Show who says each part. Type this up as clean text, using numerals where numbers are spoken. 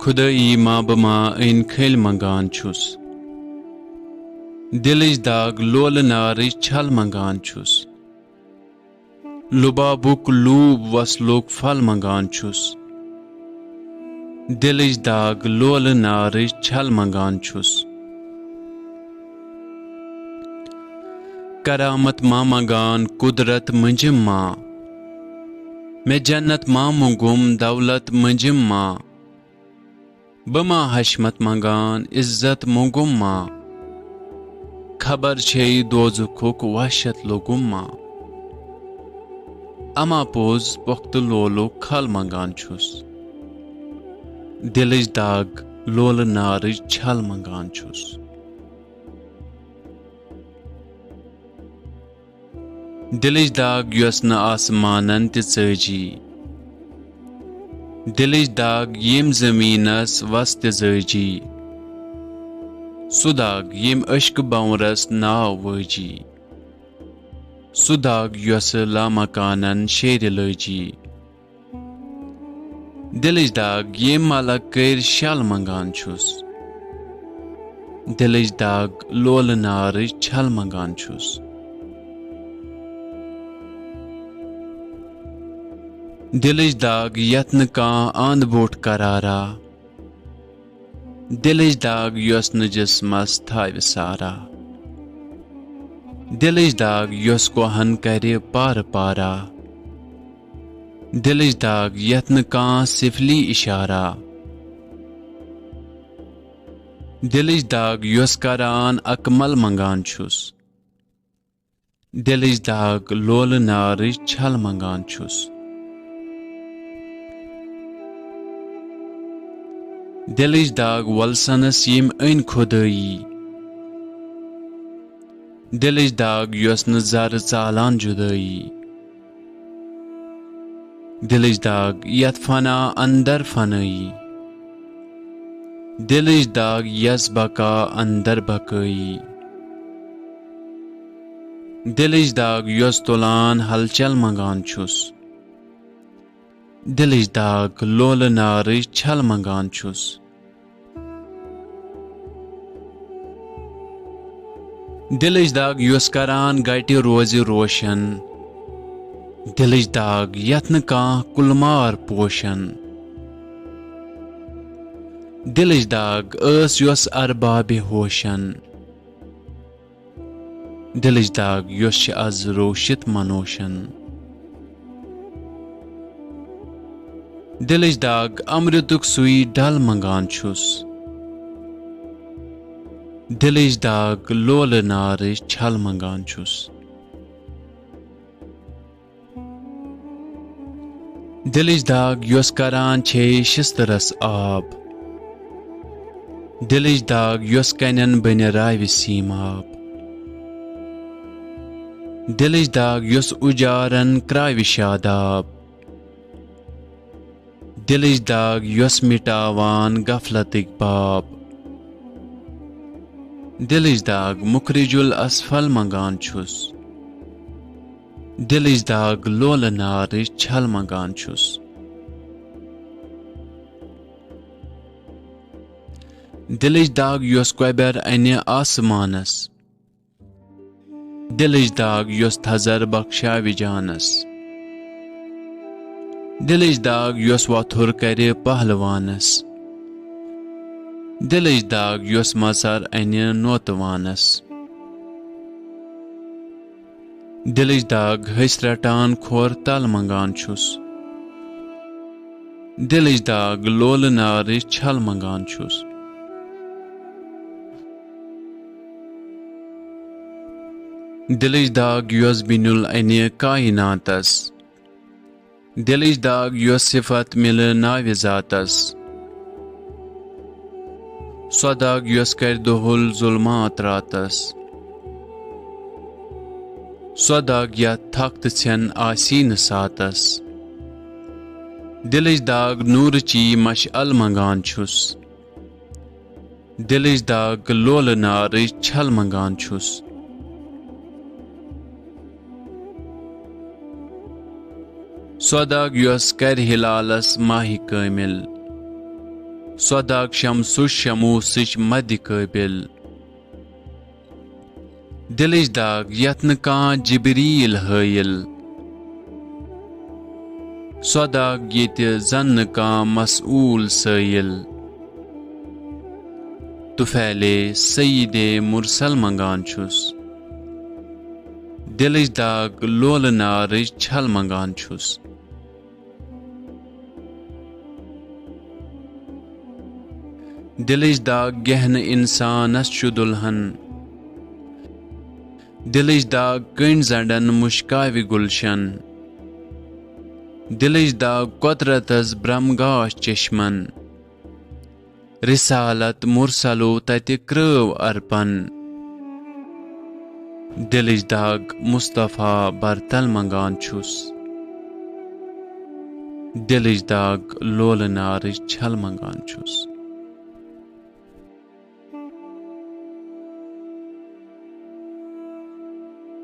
Speaker 1: खुदाई मा बमा इन खेल मंगान छुस दिलिज दाग लोल नारिज छल मंगान छुस लुबाबुक लूब वसलुक फल मंगान छुस दिलिज दाग लोल नारिज छल मंगान छुस करामत मा मंगान कुदरत मंजिम मा मैं जन्नत मा मुगुम दौलत मंजिम मा बमा हशमत मंगान इज्जत मुगुम मा खबर छे दोजुखुक वहशत लोगुम मा अमा पोज पुख्त लोलो खल मंगान छुस दिलिज दाग लोल नारिज छल मंगान छुस दिलिज दाग यस न आसमानन ते चजी दिलिज दाग यम जमीनस वस्त जजी सुदाग यम अश्क बवरस नाव वजी सुदाग यस ला मकानन शेर लजी दिलिज दाग यम मलक कर शल मंगान छुस दिलिज दाग लोल नारिज छल मंगान छुस दिलिज दाग यत्न का आंद बोट करारा दिलिज दाग यस न जिस्मस थाव सारा दिलिज दाग यस को हन करे पार पारा दिलिज दाग यत्न का सिफली इशारा दिलिज दाग यस करान अकमल मंगान छुस दिलिज दाग लोल नारिज छल मंगान छुस दिलिज दाग वलसनस यम अन खुदाई दिलिज दाग यस न जर चालान जुदाई दिलिज दाग यत फना अंदर फनाई दिलिज दाग यस बका अंदर बकई दिलिज दाग यस तुलान हलचल मंगान छुस दिलिज दाग लोल नारिज छल मंगान छुस दिलिज दाग यस करान गटि रोज रोशन दिलिज दाग यत्न का कुलमार पोशन दिलिज दाग अस यस अरबाब होशन दिलिज दाग यस अज रोशित मनोशन दिलिज दाग अमृतुक सुई डल मंगान छुस दिलिज दाग लोल नारिज छल मंगान छुस दिलिज दाग यस करान छे शिस्तरस आब दिलिज दाग यस कनन बन राव सीमाब दिलिज दाग यस उजारन क्राव शादाब दिलिज दाग यस मिटावान गफलतिक बाब दिलिज दाग मुखरिजुल असफल मंगान छुस दिलिज दाग लोल नारिज छल मंगान छुस दिलिज दाग यस क्वबर अने आसमानस दिलिज दाग यस थजर बख्शा विजानस दिलिज दाग यस वथुर करे पहलवानस दिलिज दाग यस मसर अने नोतवानस दिलिज दाग हस रटान खोर तल मंगान छुस दिलिज दाग लोल नारिज छल मंगान छुस दिलिज दाग यस बिनुल अने कायनातस दिलिज दाग यस सिफत मिल नाव जातस सदाग यस कर दुहुल जुल्मात रातस सदाग या थक्त छन आसीन सातस दिलिज दाग नूर ची मशअल मंगान छुस दिलिज दाग लोल नारिज छल मंगान छुस सदाग यस कर हिलालस माही कामिल स्वदाग शमसु शमूसिच मध्य काबिल दिलिच दाग यत्न कां जिबरील हईल स्वदाग ये जन कां मसऊल सईल तुफैले सईदे मुरसल मंगान छुस दिलिच दाग लोल नारिच छल मंगान छुस दिलिच दाग गहन इंसानस छु दुल्हन दिलिच दाग कण जंडन मुश्कावि गुलशन दिलिच दाग कुदरतस ब्रह्मगाश चश्मन रिसालत मुरसलो तति क्रव अर्पन दिलिच दाग मुस्तफा बरतल मंगान छुस दिलिच दाग लोल नारिच छल मंगान छुस।